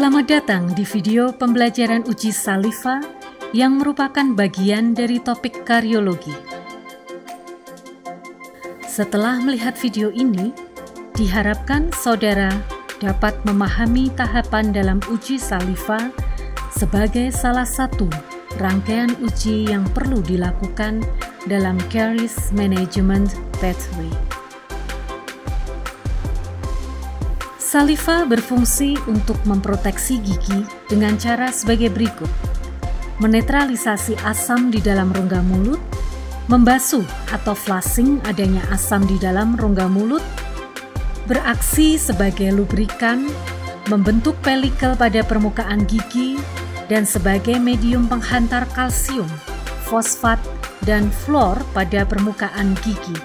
Selamat datang di video pembelajaran uji saliva yang merupakan bagian dari topik kariologi. Setelah melihat video ini, diharapkan saudara dapat memahami tahapan dalam uji saliva sebagai salah satu rangkaian uji yang perlu dilakukan dalam caries management pathway. Saliva berfungsi untuk memproteksi gigi dengan cara sebagai berikut: menetralisasi asam di dalam rongga mulut, membasuh atau flushing adanya asam di dalam rongga mulut, beraksi sebagai lubrikan, membentuk pelikel pada permukaan gigi, dan sebagai medium penghantar kalsium, fosfat, dan fluor pada permukaan gigi.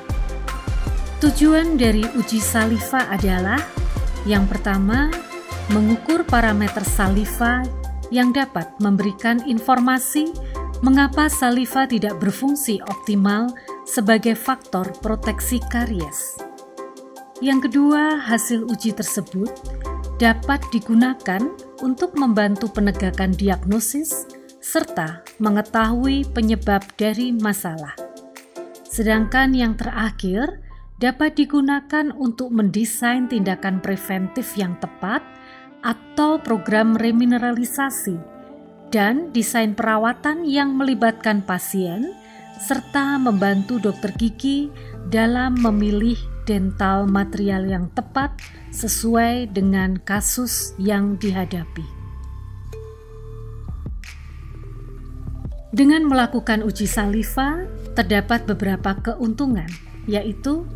Tujuan dari uji saliva adalah: yang pertama, mengukur parameter saliva yang dapat memberikan informasi mengapa saliva tidak berfungsi optimal sebagai faktor proteksi karies. Yang kedua, hasil uji tersebut dapat digunakan untuk membantu penegakan diagnosis serta mengetahui penyebab dari masalah. Sedangkan yang terakhir dapat digunakan untuk mendesain tindakan preventif yang tepat atau program remineralisasi dan desain perawatan yang melibatkan pasien serta membantu dokter gigi dalam memilih dental material yang tepat sesuai dengan kasus yang dihadapi. Dengan melakukan uji saliva, terdapat beberapa keuntungan, yaitu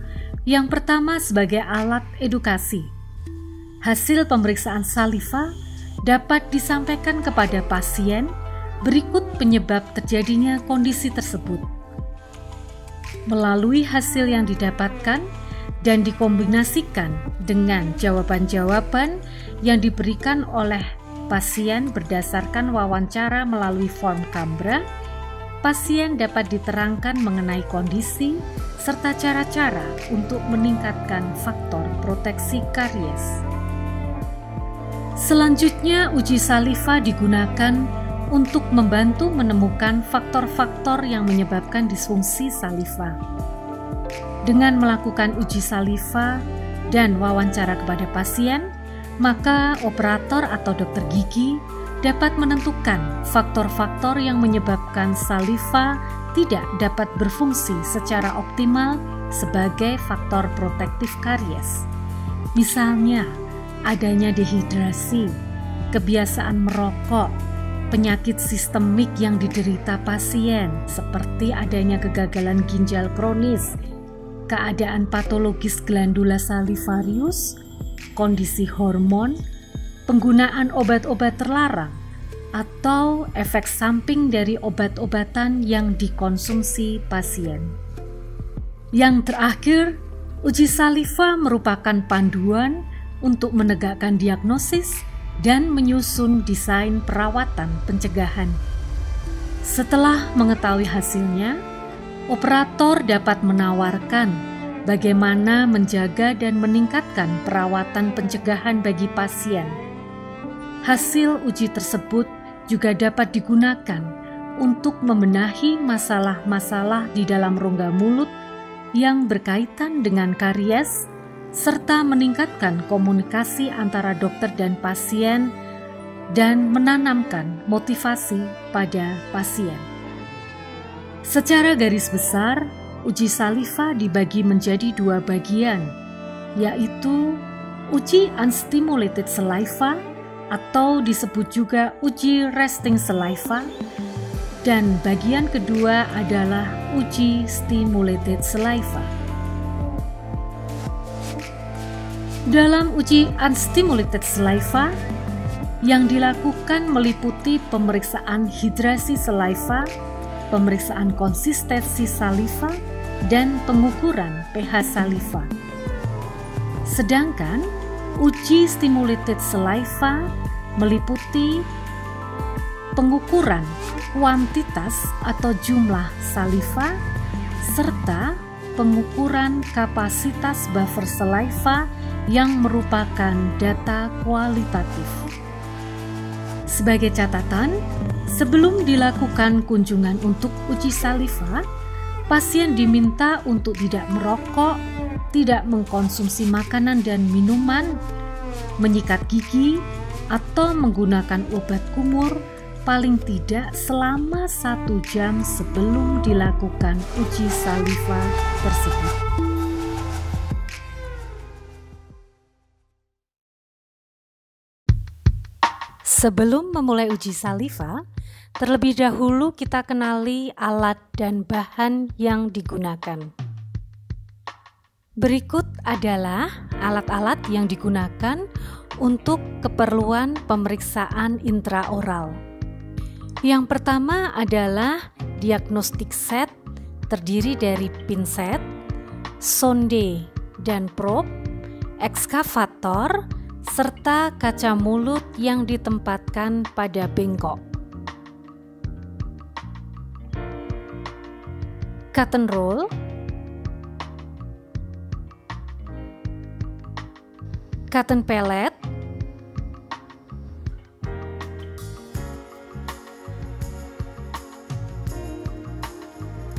yang pertama, sebagai alat edukasi. Hasil pemeriksaan saliva dapat disampaikan kepada pasien berikut penyebab terjadinya kondisi tersebut. Melalui hasil yang didapatkan dan dikombinasikan dengan jawaban-jawaban yang diberikan oleh pasien berdasarkan wawancara melalui form Cambra, pasien dapat diterangkan mengenai kondisi serta cara-cara untuk meningkatkan faktor proteksi karies. Selanjutnya, uji saliva digunakan untuk membantu menemukan faktor-faktor yang menyebabkan disfungsi saliva. Dengan melakukan uji saliva dan wawancara kepada pasien, maka operator atau dokter gigi dapat menentukan faktor-faktor yang menyebabkan saliva tidak dapat berfungsi secara optimal sebagai faktor protektif karies. Misalnya, adanya dehidrasi, kebiasaan merokok, penyakit sistemik yang diderita pasien seperti adanya kegagalan ginjal kronis, keadaan patologis glandula salivarius, kondisi hormon, penggunaan obat-obat terlarang, atau efek samping dari obat-obatan yang dikonsumsi pasien. Yang terakhir, uji saliva merupakan panduan untuk menegakkan diagnosis dan menyusun desain perawatan pencegahan. Setelah mengetahui hasilnya, operator dapat menawarkan bagaimana menjaga dan meningkatkan perawatan pencegahan bagi pasien. Hasil uji tersebut juga dapat digunakan untuk membenahi masalah-masalah di dalam rongga mulut yang berkaitan dengan karies, serta meningkatkan komunikasi antara dokter dan pasien, dan menanamkan motivasi pada pasien. Secara garis besar, uji saliva dibagi menjadi dua bagian, yaitu uji unstimulated saliva atau disebut juga uji resting saliva, dan bagian kedua adalah uji stimulated saliva. Dalam uji unstimulated saliva, yang dilakukan meliputi pemeriksaan hidrasi saliva, pemeriksaan konsistensi saliva, dan pengukuran pH saliva. Sedangkan uji stimulated saliva meliputi pengukuran kuantitas atau jumlah saliva serta pengukuran kapasitas buffer saliva yang merupakan data kualitatif. Sebagai catatan, sebelum dilakukan kunjungan untuk uji saliva, pasien diminta untuk tidak merokok, tidak mengkonsumsi makanan dan minuman, menyikat gigi, atau menggunakan obat kumur paling tidak selama 1 jam sebelum dilakukan uji saliva tersebut. Sebelum memulai uji saliva, terlebih dahulu kita kenali alat dan bahan yang digunakan. Berikut adalah alat-alat yang digunakan untuk keperluan pemeriksaan intraoral. Yang pertama adalah diagnostik set, terdiri dari pinset, sonde dan probe, ekskavator, serta kaca mulut yang ditempatkan pada bengkok. Cotton roll, cotton pellet,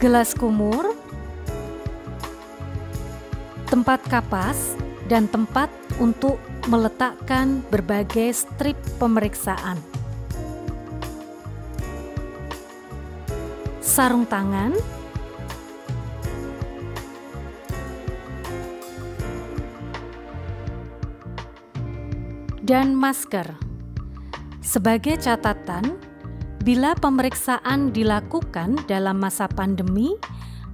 gelas kumur, tempat kapas, dan tempat untuk meletakkan berbagai strip pemeriksaan. Sarung tangan, dan masker. Sebagai catatan, bila pemeriksaan dilakukan dalam masa pandemi,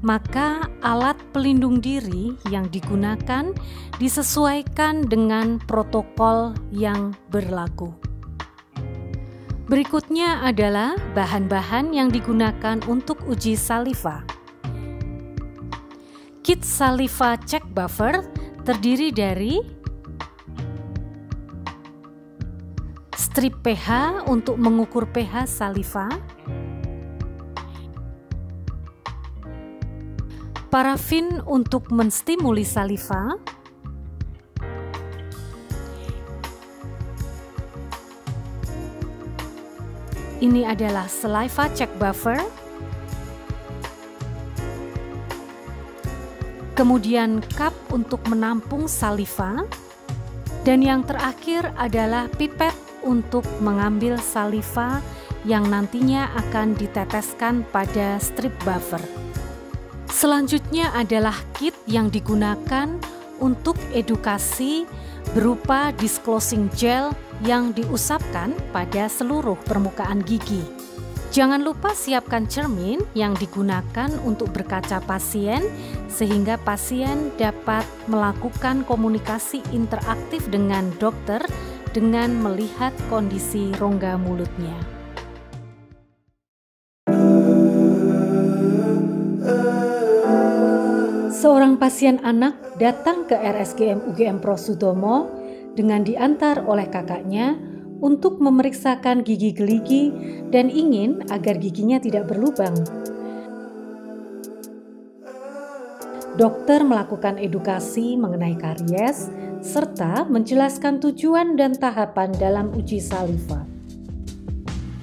maka alat pelindung diri yang digunakan disesuaikan dengan protokol yang berlaku. Berikutnya adalah bahan-bahan yang digunakan untuk uji saliva. Kit saliva check buffer terdiri dari strip pH untuk mengukur pH saliva, parafin untuk menstimuli saliva, ini adalah saliva check buffer, kemudian cup untuk menampung saliva, dan yang terakhir adalah pipet untuk mengambil saliva yang nantinya akan diteteskan pada strip buffer. Selanjutnya adalah kit yang digunakan untuk edukasi berupa disclosing gel yang diusapkan pada seluruh permukaan gigi. Jangan lupa siapkan cermin yang digunakan untuk berkaca pasien sehingga pasien dapat melakukan komunikasi interaktif dengan dokter dengan melihat kondisi rongga mulutnya. Seorang pasien anak datang ke RSGM UGM Prof. Sutomo dengan diantar oleh kakaknya untuk memeriksakan gigi geligi dan ingin agar giginya tidak berlubang. Dokter melakukan edukasi mengenai karies serta menjelaskan tujuan dan tahapan dalam uji saliva.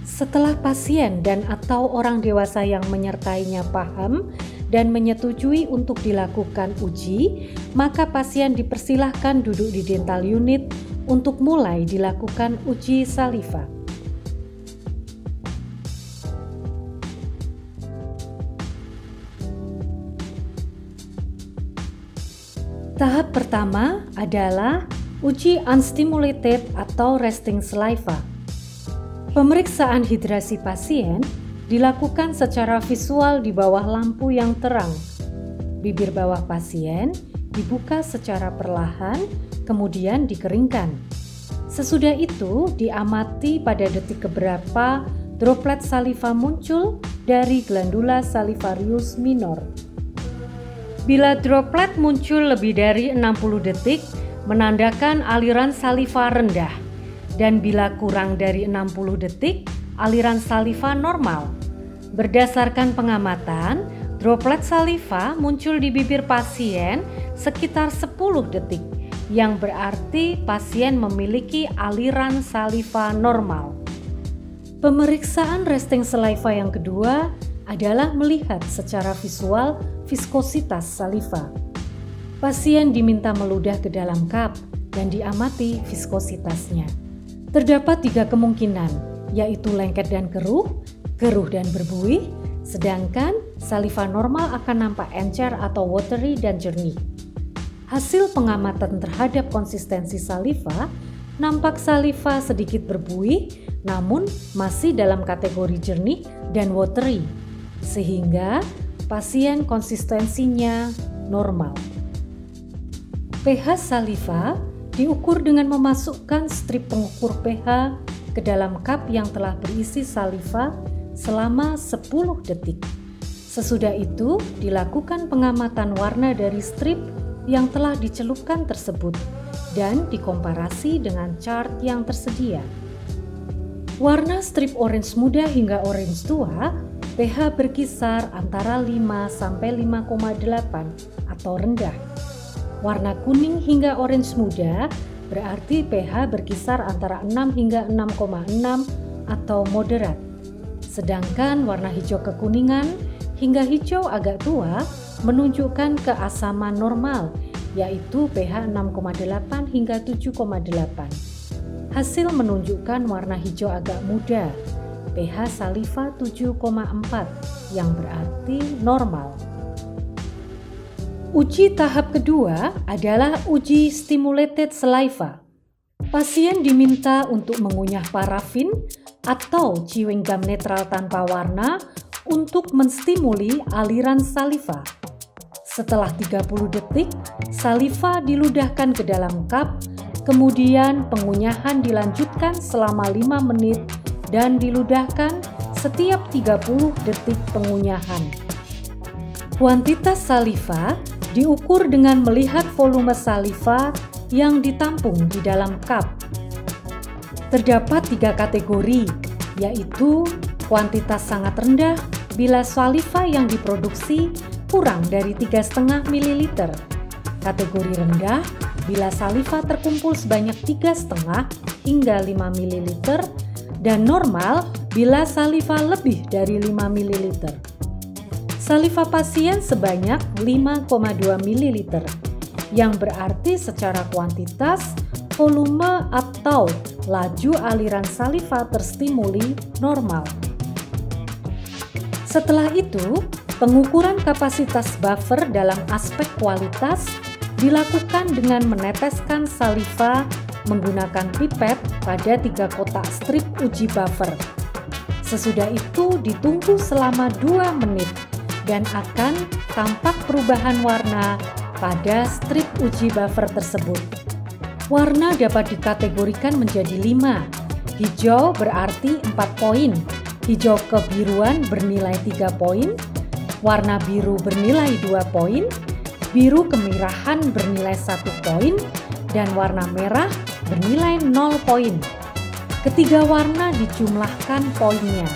Setelah pasien dan atau orang dewasa yang menyertainya paham dan menyetujui untuk dilakukan uji, maka pasien dipersilahkan duduk di dental unit untuk mulai dilakukan uji saliva. Tahap pertama adalah uji unstimulated atau resting saliva. Pemeriksaan hidrasi pasien dilakukan secara visual di bawah lampu yang terang. Bibir bawah pasien dibuka secara perlahan, kemudian dikeringkan. Sesudah itu, diamati pada detik keberapa droplet saliva muncul dari glandula salivarius minor. Bila droplet muncul lebih dari 60 detik, menandakan aliran saliva rendah. Dan bila kurang dari 60 detik, aliran saliva normal. Berdasarkan pengamatan, droplet saliva muncul di bibir pasien sekitar 10 detik, yang berarti pasien memiliki aliran saliva normal. Pemeriksaan resting saliva yang kedua adalah melihat secara visual viskositas saliva. Pasien diminta meludah ke dalam cup dan diamati viskositasnya. Terdapat 3 kemungkinan, yaitu lengket dan keruh dan berbuih, sedangkan saliva normal akan nampak encer atau watery dan jernih. Hasil pengamatan terhadap konsistensi saliva, nampak saliva sedikit berbuih, namun masih dalam kategori jernih dan watery, sehingga pasien konsistensinya normal. pH saliva diukur dengan memasukkan strip pengukur pH ke dalam cup yang telah berisi saliva selama 10 detik. Sesudah itu, dilakukan pengamatan warna dari strip yang telah dicelupkan tersebut dan dikomparasi dengan chart yang tersedia. Warna strip orange muda hingga orange tua, pH berkisar antara 5 sampai 5,8 atau rendah. Warna kuning hingga orange muda berarti pH berkisar antara 6 hingga 6,6 atau moderat. Sedangkan warna hijau kekuningan hingga hijau agak tua menunjukkan keasaman normal, yaitu pH 6,8 hingga 7,8. Hasil menunjukkan warna hijau agak muda, pH saliva 7,4 yang berarti normal. Uji tahap kedua adalah uji stimulated saliva. Pasien diminta untuk mengunyah parafin atau chewing gum netral tanpa warna untuk menstimuli aliran saliva. Setelah 30 detik, saliva diludahkan ke dalam cup, kemudian pengunyahan dilanjutkan selama 5 menit dan diludahkan setiap 30 detik pengunyahan. Kuantitas saliva diukur dengan melihat volume saliva yang ditampung di dalam cup. Terdapat 3 kategori, yaitu kuantitas sangat rendah bila saliva yang diproduksi kurang dari 3,5 ml, kategori rendah bila saliva terkumpul sebanyak 3,5 hingga 5 ml, dan normal bila saliva lebih dari 5 ml. Saliva pasien sebanyak 5,2 ml, yang berarti secara kuantitas, volume atau laju aliran saliva terstimuli normal. Setelah itu, pengukuran kapasitas buffer dalam aspek kualitas dilakukan dengan meneteskan saliva menggunakan pipet pada 3 kotak strip uji buffer. Sesudah itu ditunggu selama 2 menit dan akan tampak perubahan warna pada strip uji buffer tersebut. Warna dapat dikategorikan menjadi 5. Hijau berarti 4 poin, hijau kebiruan bernilai 3 poin, warna biru bernilai 2 poin, biru kemerahan bernilai 1 poin, dan warna merah bernilai 0 poin. Ketiga warna dijumlahkan poinnya.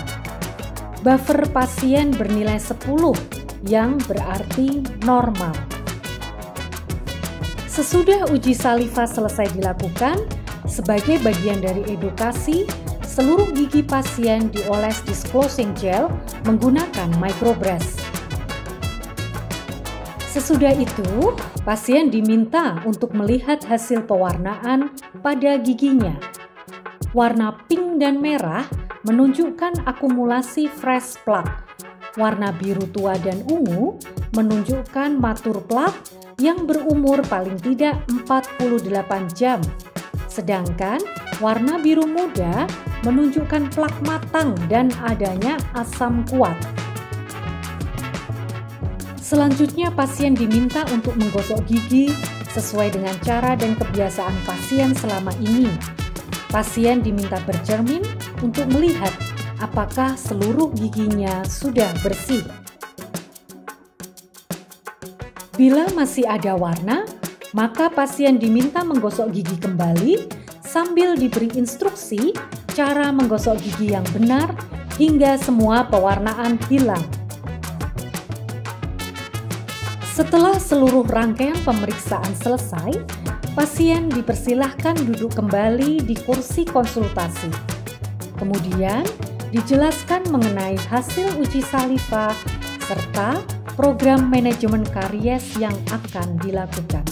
Buffer pasien bernilai 10 yang berarti normal. Sesudah uji saliva selesai dilakukan, sebagai bagian dari edukasi, seluruh gigi pasien dioles disclosing gel menggunakan microbrush. Sesudah itu, pasien diminta untuk melihat hasil pewarnaan pada giginya. Warna pink dan merah menunjukkan akumulasi fresh plaque. Warna biru tua dan ungu menunjukkan mature plaque yang berumur paling tidak 48 jam. Sedangkan warna biru muda menunjukkan plak matang dan adanya asam kuat. Selanjutnya pasien diminta untuk menggosok gigi sesuai dengan cara dan kebiasaan pasien selama ini. Pasien diminta bercermin untuk melihat apakah seluruh giginya sudah bersih. Bila masih ada warna, maka pasien diminta menggosok gigi kembali sambil diberi instruksi cara menggosok gigi yang benar hingga semua pewarnaan hilang. Setelah seluruh rangkaian pemeriksaan selesai, pasien dipersilahkan duduk kembali di kursi konsultasi. Kemudian, Dijelaskan mengenai hasil uji saliva serta program manajemen karies yang akan dilakukan.